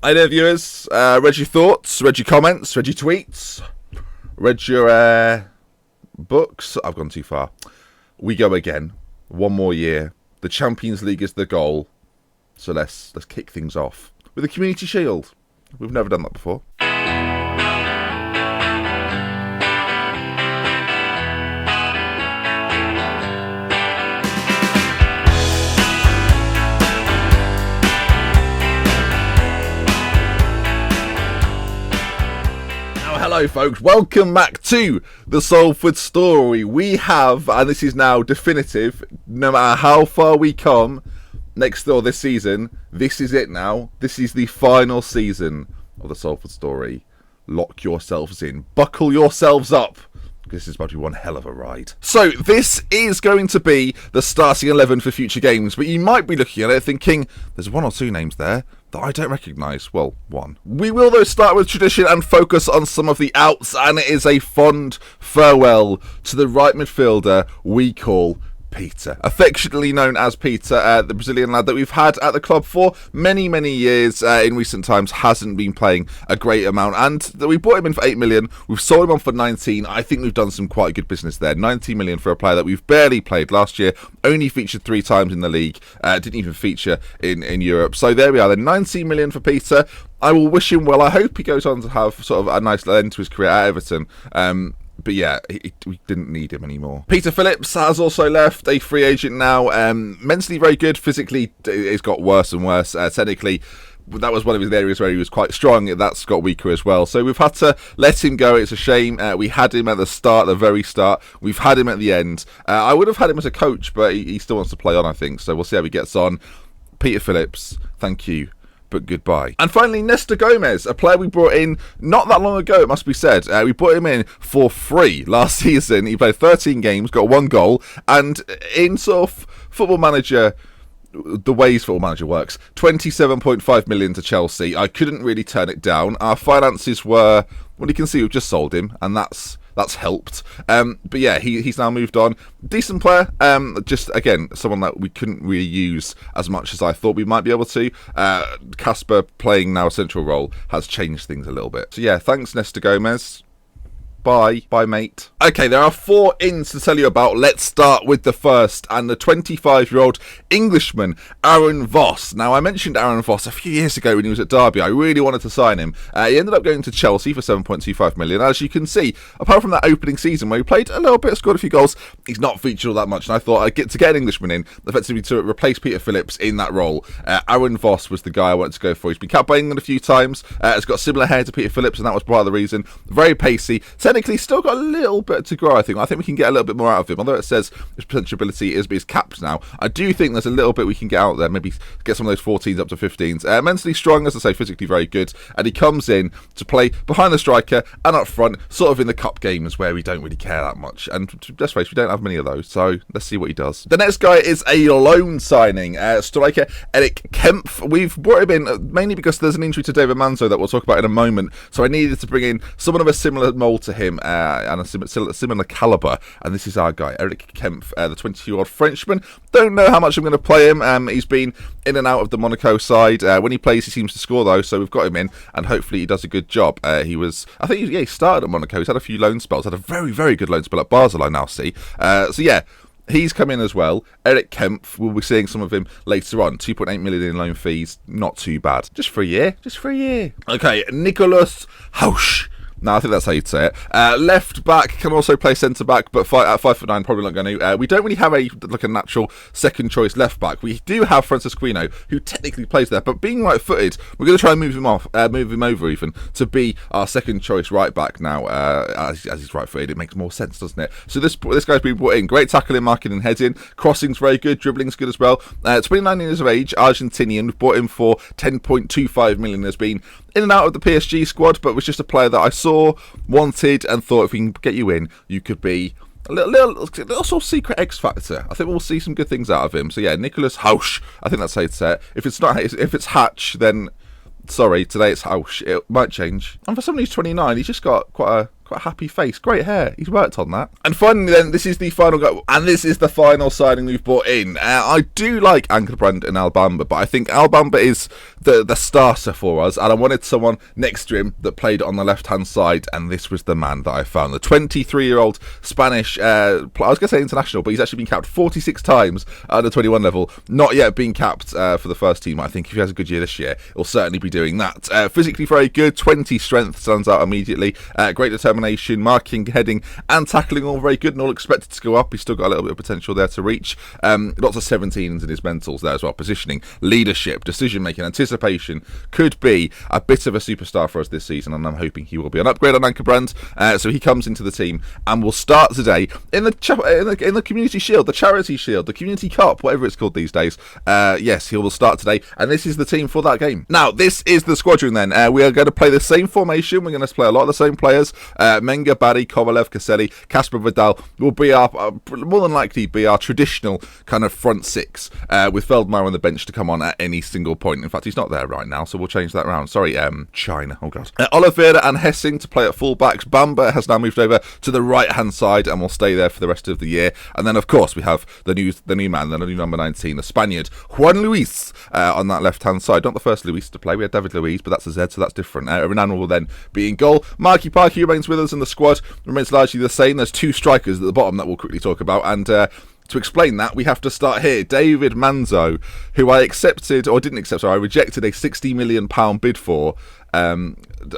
Hi there, viewers. Read your thoughts, read your comments, read your tweets, read your books. I've gone too far. We go again. One more year. The Champions League is the goal. So let's kick things off with a Community Shield. We've never done that before. Hello folks, welcome back to the Salford story. We have, and this is now definitive, no matter how far we come next or this season, this is it now. This is the final season of the Salford story. Lock yourselves in, buckle yourselves up. This is about to be one hell of a ride. So this is going to be the starting 11 for future games, but you might be looking at it thinking, there's one or two names there that I don't recognise. Well, one. We will though start with tradition and focus on some of the outs, and it is a fond farewell to the right midfielder we call Peter, affectionately known as Peter, the Brazilian lad that we've had at the club for many years. In recent times hasn't been playing a great amount, and we bought him in for 8 million. We've sold him on for 19. I think we've done some quite good business there. 19 million for a player that we've barely played last year, only featured 3 times in the league, didn't even feature in Europe. So there we are, then 19 million for Peter. I will wish him well. I hope he goes on to have sort of a nice end to his career at Everton. But yeah, we didn't need him anymore. Peter Phillips has also left, a free agent now. Mentally very good, physically it's got worse and worse. Technically, that was one of his areas where he was quite strong. That's got weaker as well. So we've had to let him go. It's a shame. We had him at the start, the very start. We've had him at the end. I would have had him as a coach, but he still wants to play on, I think. So we'll see how he gets on. Peter Phillips, thank you, but goodbye. And finally, Nestor Gomez, a player we brought in not that long ago, it must be said. We brought him in for free last season. He played 13 games, got 1 goal, and in sort of Football Manager, the ways Football Manager works, 27.5 million to Chelsea. I couldn't really turn it down. Our finances were, well, you can see we've just sold him, and that's helped. But yeah, he's now moved on. Decent player. Just, again, someone that we couldn't really use as much as I thought we might be able to. Casper playing now a central role has changed things a little bit. So yeah, thanks Nestor Gomez. Bye, mate. Okay, there are 4 ins to tell you about. Let's start with the first, and the 25-year-old Englishman, Aaron Voss. Now, I mentioned Aaron Voss a few years ago when he was at Derby. I really wanted to sign him. He ended up going to Chelsea for 7.25 million. As you can see, apart from that opening season where he played a little bit, scored a few goals, he's not featured all that much. And I thought I'd get an Englishman in, effectively to replace Peter Phillips in that role. Aaron Voss was the guy I wanted to go for. He's been capped by England a few times. He's got similar hair to Peter Phillips, and that was part of the reason. Very pacey. Technically, still got a little bit to grow, I think. I think we can get a little bit more out of him. Although it says his potential ability is capped now, I do think there's a little bit we can get out there. Maybe get some of those 14s up to 15s. Mentally strong, as I say, physically very good. And he comes in to play behind the striker and up front, sort of in the cup games where we don't really care that much. And let's face it, we don't have many of those. So let's see what he does. The next guy is a loan signing. Striker Eric Kempf. We've brought him in mainly because there's an injury to David Manzo that we'll talk about in a moment. So I needed to bring in someone of a similar mould to him. And a similar calibre, and this is our guy, Eric Kempf, the 20-year-old Frenchman. Don't know how much I'm going to play him. He's been in and out of the Monaco side. When he plays, he seems to score though, so we've got him in, and hopefully he does a good job. He started at Monaco. He's had a few loan spells. Had a very good loan spell at Basel, I now see. So yeah, he's come in as well. Eric Kempf, we'll be seeing some of him later on. 2.8 million in loan fees, not too bad. Just for a year. Okay, Nicolas Hausch. No, I think that's how you'd say it. Left back, can also play centre back, but at 5'9", probably not going to. We don't really have a natural second choice left back. We do have Francisquino, who technically plays there, but being right footed, we're going to try and move him over even to be our second choice right back now. As he's right footed, it makes more sense, doesn't it? So this guy's been brought in. Great tackling, marking, and heading. Crossing's very good. Dribbling's good as well. 29 years of age, Argentinian. We've bought him for 10.25 million. Has been in and out of the PSG squad, but was just a player that I saw, wanted, and thought if we can get you in, you could be a little sort of secret X factor. I think we'll see some good things out of him. So yeah, Nicolas Hausch. I think that's how it's set. If it's Hatch, then sorry, today it's Hausch. It might change. And for somebody who's 29, he's just got quite Quite a happy face, great hair. He's worked on that. And finally, then, this is the final go, and this is the final signing we've brought in. I do like Ankerbrand and Albamba, but I think Albamba is the starter for us, and I wanted someone next to him that played on the left-hand side, and this was the man that I found. The 23-year-old Spanish, I was going to say international, but he's actually been capped 46 times at the 21 level. Not yet being capped for the first team. I think if he has a good year this year, he'll certainly be doing that. Physically very good, 20 strength, stands out immediately. Great determination, marking, heading, and tackling, all very good and all expected to go up. He's still got a little bit of potential there to reach. Lots of 17s in his mentals there as well. Positioning, leadership, decision-making, anticipation. Could be a bit of a superstar for us this season, and I'm hoping he will be an upgrade on Ankerbrand. So he comes into the team and will start today in the Community Shield, the Charity Shield, the Community Cup, whatever it's called these days. Yes, he will start today, and this is the team for that game. Now, this is the squadron then. We are going to play the same formation. We're going to play a lot of the same players. Menga, Barry, Kovalev, Caselli, Kasper Vidal will be more than likely be our traditional kind of front six, with Feldmeier on the bench to come on at any single point. In fact, he's not there right now, so we'll change that round. Sorry, China. Oh, God. Oliveira and Hessing to play at fullbacks. Bamba has now moved over to the right-hand side and will stay there for the rest of the year. And then, of course, we have the new man, the new number 19, the Spaniard, Juan Luis, on that left-hand side. Not the first Luis to play. We had David Luiz, but that's a Z, so that's different. Renan will then be in goal. Marky Parky remains with us, and the squad remains largely the same. There's two strikers at the bottom that we'll quickly talk about, and to explain that, we have to start here. David Manzo, who I rejected a £60 million bid for.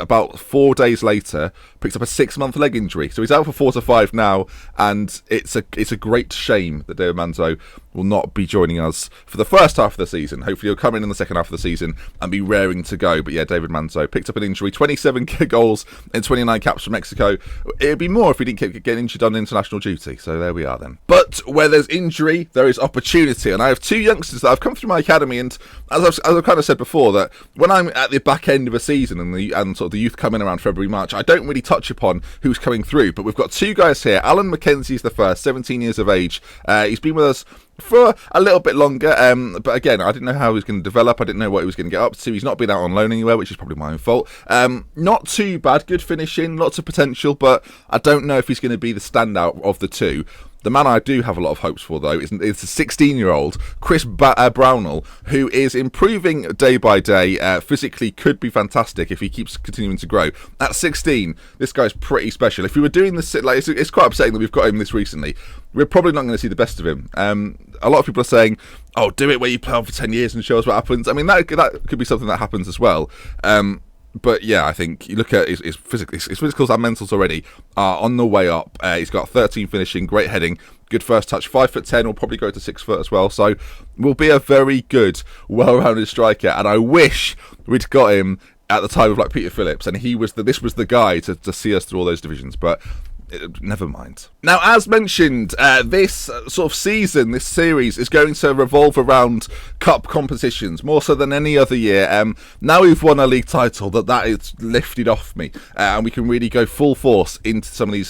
About 4 days later, picks up a 6-month leg injury, so he's out for 4 to 5 now, and it's a great shame that David Manzo will not be joining us for the first half of the season. Hopefully he'll come in the second half of the season and be raring to go. But yeah, David Manzo picked up an injury, 27 goals and 29 caps for Mexico. It'd be more if he didn't keep getting injured on international duty, so there we are then. But where there's injury, there is opportunity, and I have 2 youngsters that have come through my academy, and as I've kind of said before, that when I'm at the back end of a season and sort of the youth come in around February, March, I don't really touch upon who's coming through, but we've got 2 guys here. Alan McKenzie's the first, 17 years of age. He's been with us for a little bit longer, but again, I didn't know how he was going to develop. I didn't know what he was going to get up to. He's not been out on loan anywhere, which is probably my own fault. Not too bad, good finishing, lots of potential, but I don't know if he's going to be the standout of the 2. The man I do have a lot of hopes for, though, is a 16-year-old, Chris Brownell, who is improving day by day. Physically could be fantastic if he keeps continuing to grow. At 16, this guy's pretty special. If we were doing this, it's quite upsetting that we've got him this recently. We're probably not going to see the best of him. A lot of people are saying, oh, do it where you play on for 10 years and show us what happens. I mean, that could be something that happens as well. But yeah, I think you look at his physicals and mentals already are on the way up. He's got 13 finishing, great heading, good first touch, 5'10", will probably go to 6 foot as well. So will be a very good, well-rounded striker. And I wish we'd got him at the time of like Peter Phillips, and this was the guy to see us through all those divisions. But never mind. Now, as mentioned, this sort of season, this series is going to revolve around cup competitions more so than any other year. Now we've won a league title, that is lifted off me, and we can really go full force into some of these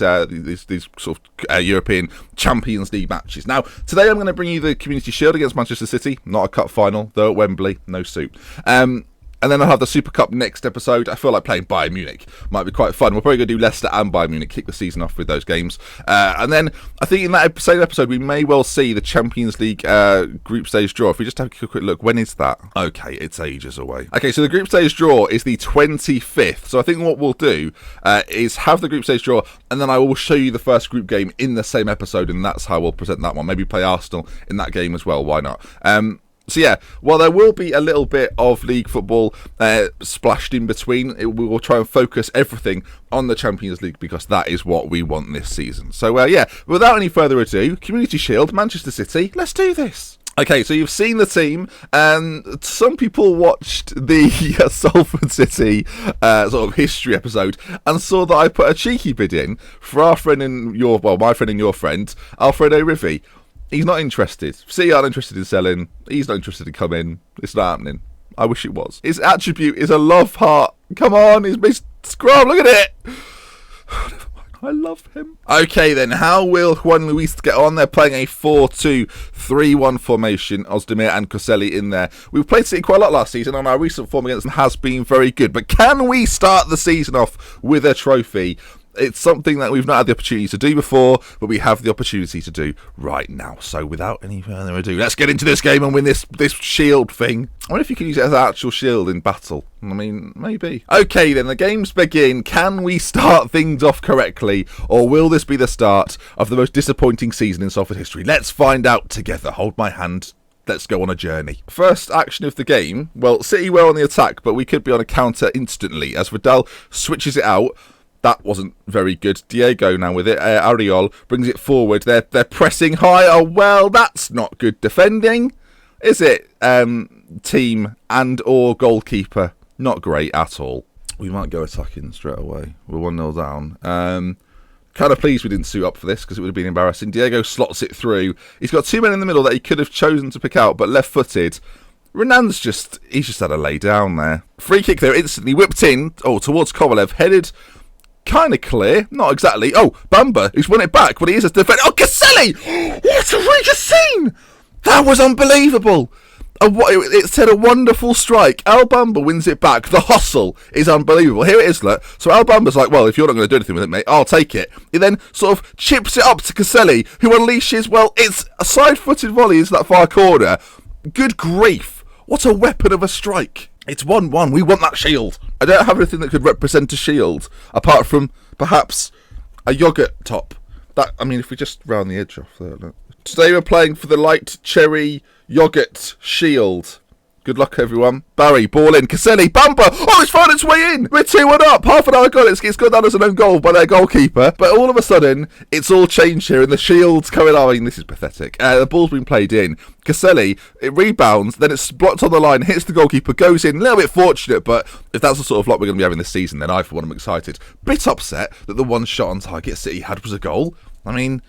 sort of European Champions League matches. Now, today I'm going to bring you the Community Shield against Manchester City, not a cup final, though at Wembley, no soup. And then I'll have the Super Cup next episode. I feel like playing Bayern Munich might be quite fun. We're probably going to do Leicester and Bayern Munich, kick the season off with those games. And then I think in that same episode, we may well see the Champions League group stage draw. If we just have a quick look, when is that? Okay, it's ages away. Okay, so the group stage draw is the 25th. So I think what we'll do is have the group stage draw, and then I will show you the first group game in the same episode, and that's how we'll present that one. Maybe play Arsenal in that game as well. Why not? So yeah, while there will be a little bit of league football splashed in between, we will try and focus everything on the Champions League because that is what we want this season. So yeah, without any further ado, Community Shield, Manchester City, let's do this. Okay, so you've seen the team, and some people watched the Salford City sort of history episode and saw that I put a cheeky bid in for my friend and your friend, Alfredo Rivi. He's not interested. City aren't interested in selling. He's not interested in coming. It's not happening. I wish it was. His attribute is a love heart. Come on, he's Miss Scrub. Look at it. Never mind. I love him. Okay, then. How will Juan Luis get on? They're playing a 4-2-3-1 formation. Ozdemir and Koselli in there. We've played City quite a lot last season, and our recent form against them has been very good. But can we start the season off with a trophy? It's something that we've not had the opportunity to do before, but we have the opportunity to do right now. So without any further ado, let's get into this game and win this shield thing. I wonder if you can use it as an actual shield in battle. I mean, maybe. Okay, then the games begin. Can we start things off correctly, or will this be the start of the most disappointing season in Salford history? Let's find out together. Hold my hand. Let's go on a journey. First action of the game. Well, City were on the attack, but we could be on a counter instantly as Vidal switches it out. That wasn't very good. Diego now with it. Ariol brings it forward. They're pressing high. Oh, well, that's not good defending, is it? Team and or goalkeeper. Not great at all. We might go attacking straight away. We're 1-0 down. Kind of pleased we didn't suit up for this because it would have been embarrassing. Diego slots it through. He's got 2 men in the middle that he could have chosen to pick out, but left-footed. Renan's he's just had a lay down there. Free kick there, instantly whipped in. Oh, towards Kovalev. Headed kind of clear. Not exactly. Oh, Bamba, who's won it back, but he is a defender. Oh, Caselli! What a outrageous scene! That was unbelievable. It said a wonderful strike. Al Bamba wins it back. The hustle is unbelievable. Here it is, look. So Al Bamba's like, well, if you're not going to do anything with it, mate, I'll take it. He then sort of chips it up to Caselli, who unleashes, well, it's a side-footed volley into that far corner. Good grief. What a weapon of a strike. It's 1-1. We want that shield. I don't have anything that could represent a shield, apart from, perhaps, a yoghurt top. If we just round the edge off there, look. Today we're playing for the light cherry yoghurt shield. Good luck, everyone. Barry, ball in. Caselli, Bamba. Oh, it's found its way in. We're 2-1 up. Half an hour gone. It's gone down as an own goal by their goalkeeper. But all of a sudden, it's all changed here, and the shield's coming out. I mean, this is pathetic. The ball's been played in. Caselli, it rebounds, then it's blocked on the line, hits the goalkeeper, goes in. A little bit fortunate, but if that's the sort of luck we're going to be having this season, then I, for one, am excited. Bit upset that the one shot on target City had was a goal. I mean,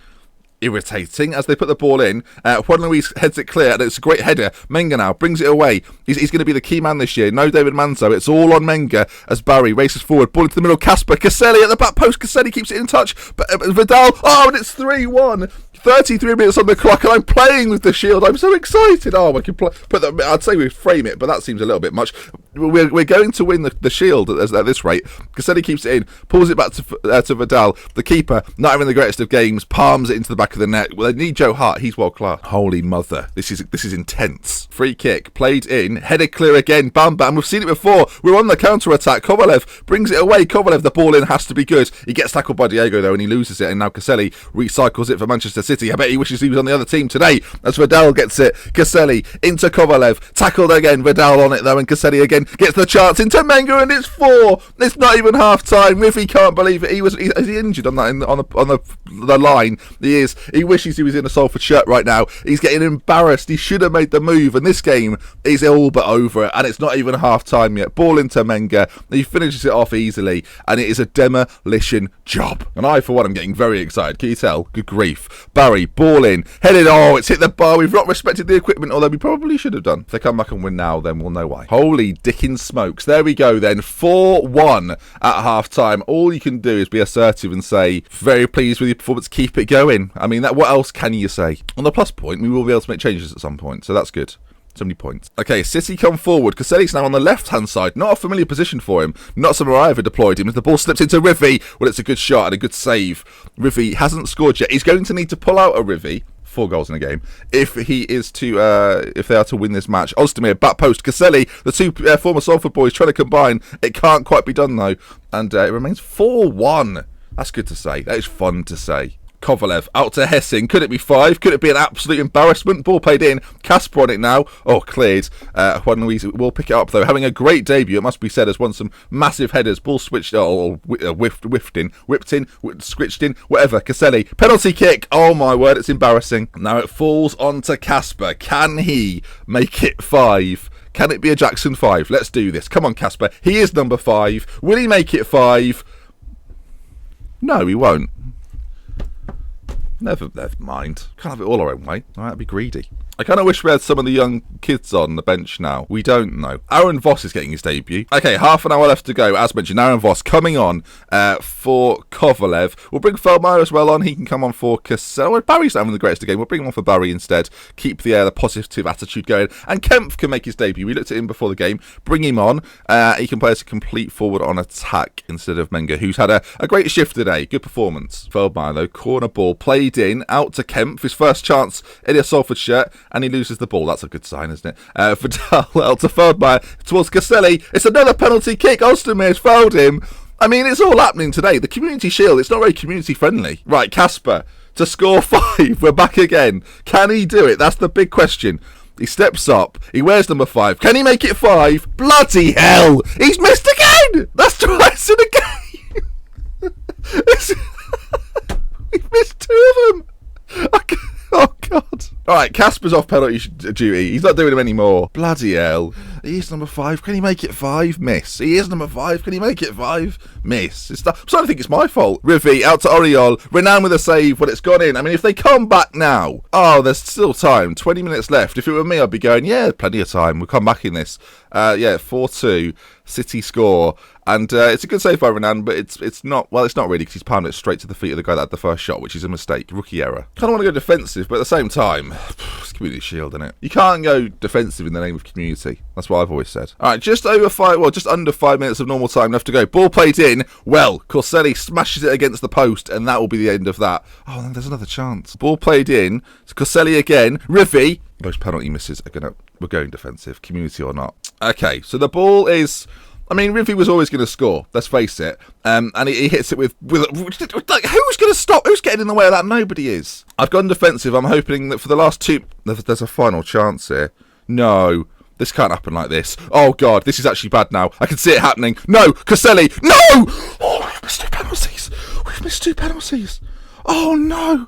irritating. As they put the ball in, Juan Luis heads it clear, and it's a great header. Menga now brings it away. He's going to be the key man this year. No David Manzo. It's all on Menga as Barry races forward. Ball into the middle. Casper. Caselli at the back post. Caselli keeps it in touch. But Vidal. Oh, and it's 3-1. 33 minutes on the clock, and I'm playing with the shield. I'm so excited. Oh, we can put that. I'd say we frame it, but that seems a little bit much. We're going to win the shield at this rate. Caselli keeps it in, pulls it back to Vidal. The keeper, not having the greatest of games, palms it into the back of the net. Well, they need Joe Hart. He's world class. Holy mother, this is intense. Free kick played in, headed clear again. Bamba, and we've seen it before. We're on the counter attack. Kovalev brings it away. Kovalev, the ball in has to be good. He gets tackled by Diego though, and he loses it. And now Caselli recycles it for Manchester City. I bet he wishes he was on the other team today as Vidal gets it. Caselli into Kovalev, tackled again. Vidal on it though, and Caselli again gets the chance into Menga, and it's 4. It's not even half time. Riffy can't believe it. Is he injured on that on the line? He is. He wishes he was in a Salford shirt right now. He's getting embarrassed. He should have made the move, and this game is all but over, and it's not even half time yet. Ball into Menga. He finishes it off easily, and it is a demolition job. And I, for one, am getting very excited. Can you tell? Good grief. Barry, ball in, headed. Oh, it's hit the bar. We've not respected the equipment, although we probably should have done. If they come back and win now, then we'll know why. Holy Dickens smokes. There we go then. 4-1 at half time. All you can do is be assertive and say, very pleased with your performance, keep it going. I mean, what else can you say? On the plus point, we will be able to make changes at some point, so that's good. So many points. Okay, City come forward. Caselli's now on the left-hand side. Not a familiar position for him. Not somewhere I ever deployed him. As the ball slips into Rivi. Well, it's a good shot and a good save. Rivi hasn't scored yet. He's going to need to pull out a Rivi. 4 goals in a game. If they are to win this match. Ozdemir, back post. Caselli, the two former Salford boys trying to combine. It can't quite be done though. And it remains 4-1. That's good to say. That is fun to say. Kovalev out to Hessing. Could it be 5? Could it be an absolute embarrassment? Ball played in. Casper on it now. Oh, cleared. Juan Luis will pick it up though. Having a great debut, it must be said, has won some massive headers. Ball switched, whipped in, switched in, whatever. Caselli. Penalty kick. Oh my word, it's embarrassing. Now it falls onto Casper. Can he make it 5? Can it be a Jackson 5? Let's do this. Come on, Casper. He is number 5. Will he make it 5? No, he won't. Never mind. Can't have it all our own way. All right, that'd be greedy. I kind of wish we had some of the young kids on the bench now. We don't know. Aaron Voss is getting his debut. Okay, half an hour left to go. As mentioned, Aaron Voss coming on for Kovalev. We'll bring Feldmeier as well on. He can come on for Cassell. Well, Barry's not having the greatest game. We'll bring him on for Barry instead. Keep the positive attitude going. And Kempf can make his debut. We looked at him before the game. Bring him on. He can play as a complete forward on attack instead of Menga, who's had a great shift today. Good performance. Feldmeier, though, corner ball played in, out to Kempf. His first chance in a Salford shirt. And he loses the ball. That's a good sign, isn't it? Vidal out to Feldmeier towards Caselli. It's another penalty kick. Ostermeer's fouled him. I mean, it's all happening today. The Community Shield, it's not very community friendly. Right, Casper to score 5. We're back again. Can he do it? That's the big question. He steps up. He wears number 5. Can he make it 5? Bloody hell! He's missed again! That's twice in a game! We've missed 2 of them! Oh, God. All right, Casper's off penalty duty. He's not doing him anymore. Bloody hell. He is number 5. Can he make it 5? Miss. He is number 5. Can he make it 5? Miss. I'm starting to think it's my fault. Rivi out to Oriol. Renan with a save, but it's gone in. I mean, if they come back now. Oh, there's still time. 20 minutes left. If it were me, I'd be going, yeah, plenty of time. We'll come back in this. 4-2. City score. And it's a good save by Renan, but it's not really, because he's palmed it straight to the feet of the guy that had the first shot, which is a mistake. Rookie error. Kind of want to go defensive, but at the same time, it's Community Shield, isn't it? You can't go defensive in the name of community. That's what I've always said. All right, just under 5 minutes of normal time left to go. Ball played in. Well, Corselli smashes it against the post, and that will be the end of that. Oh, then there's another chance. Ball played in. It's Corselli again. Rivi. Those penalty misses we're going defensive, community or not. Okay, so the ball is... I mean, Rivi was always going to score, let's face it. And he hits it with like, who's going to stop? Who's getting in the way of that? Nobody is. I've gone defensive. I'm hoping that for the last 2... There's a final chance here. No, this can't happen like this. Oh, God, this is actually bad now. I can see it happening. No, Caselli, no! Oh, we've missed 2 penalties. We've missed 2 penalties. Oh, no.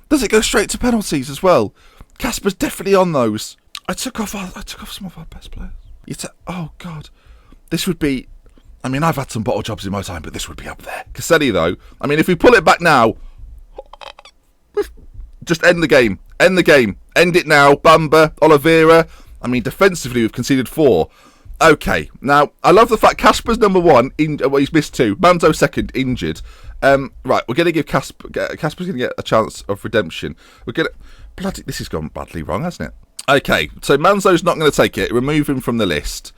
Does it go straight to penalties as well? Casper's definitely on those. I took off some of our best players. Oh, God. This would be... I mean, I've had some bottle jobs in my time, but this would be up there. Caselli, though, I mean, if we pull it back now... Just end the game. End the game. End it now. Bamba, Oliveira. I mean, defensively, we've conceded 4. Okay. Now, I love the fact Casper's number 1. He's missed 2. Manzo second, injured. Right, we're going to give Casper's going to get a chance of redemption. We're going to... Bloody... This has gone badly wrong, hasn't it? Okay, so Manzo's not going to take it. Remove him from the list.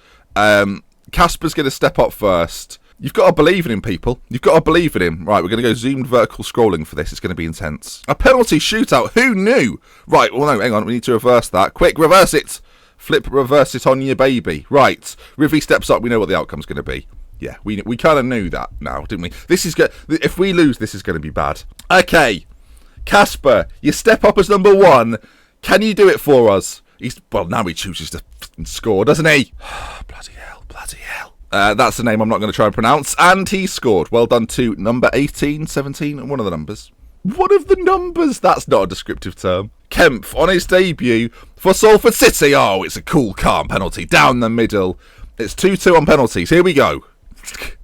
Casper's going to step up first. You've got to believe in him, people. You've got to believe in him. Right, we're going to go zoomed vertical scrolling for this. It's going to be intense. A penalty shootout. Who knew? Right, well, no, hang on. We need to reverse that. Quick, reverse it. Reverse it on your baby. Right, Rivi steps up. We know what the outcome's going to be. Yeah, we kind of knew that now, didn't we? This is good. If we lose, this is going to be bad. Okay, Casper, you step up as number 1. Can you do it for us? Now he chooses to score, doesn't he? Bloody hell, bloody hell. That's the name I'm not going to try and pronounce. And he scored. Well done to number 18, 17, one of the numbers. One of the numbers? That's not a descriptive term. Kempf on his debut for Salford City. Oh, it's a cool, calm penalty. Down the middle. It's 2-2 on penalties. Here we go.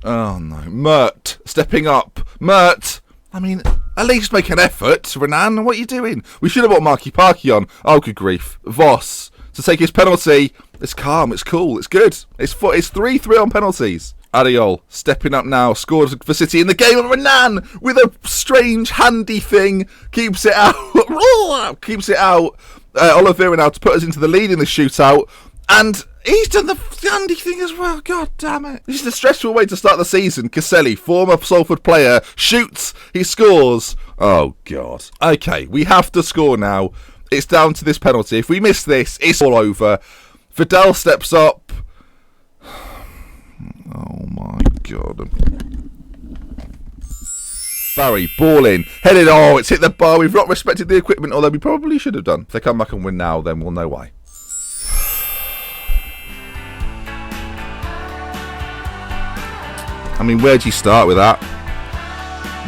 Oh, no. Mert stepping up. Mert. I mean, at least make an effort, Renan. What are you doing? We should have brought Marky Parky on. Oh, good grief. Voss to take his penalty. It's calm. It's cool. It's good. It's 3-3 on penalties. Ariol stepping up now. Scored for City in the game. And Renan with a strange handy thing. Keeps it out. Keeps it out. Oliveira now to put us into the lead in the shootout. And he's done the handy thing as well. God damn it. This is a stressful way to start the season. Caselli, former Salford player, shoots. He scores. Oh, God. Okay, we have to score now. It's down to this penalty. If we miss this, it's all over. Vidal steps up. Oh, my God. Barry, ball in. Headed. Oh, it's hit the bar. We've not respected the equipment, although we probably should have done. If they come back and win now, then we'll know why. I mean, where do you start with that?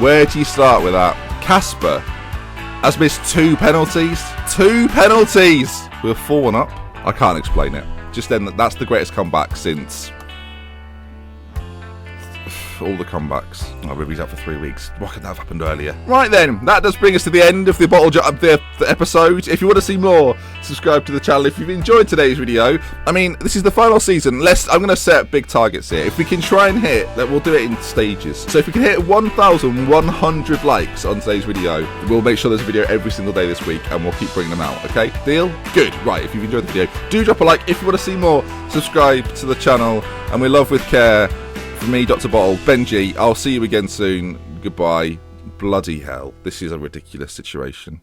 Where do you start with that? Casper has missed 2 penalties. 2 penalties! We're 4-1 up. I can't explain it. Just then, that's the greatest comeback since... all the comebacks. Oh, Ruby's out for 3 weeks. Why couldn't that have happened earlier? Right then, that does bring us to the end of the the episode. If you want to see more, subscribe to the channel. If you've enjoyed today's video, I mean, this is the final season. I'm going to set big targets here. If we can try and hit, we'll do it in stages. So if we can hit 1,100 likes on today's video, we'll make sure there's a video every single day this week, and we'll keep bringing them out, okay? Deal? Good. Right, if you've enjoyed the video, do drop a like. If you want to see more, subscribe to the channel, and we love with care. From me, Dr. Bottle, Benji, I'll see you again soon. Goodbye. Bloody hell. This is a ridiculous situation.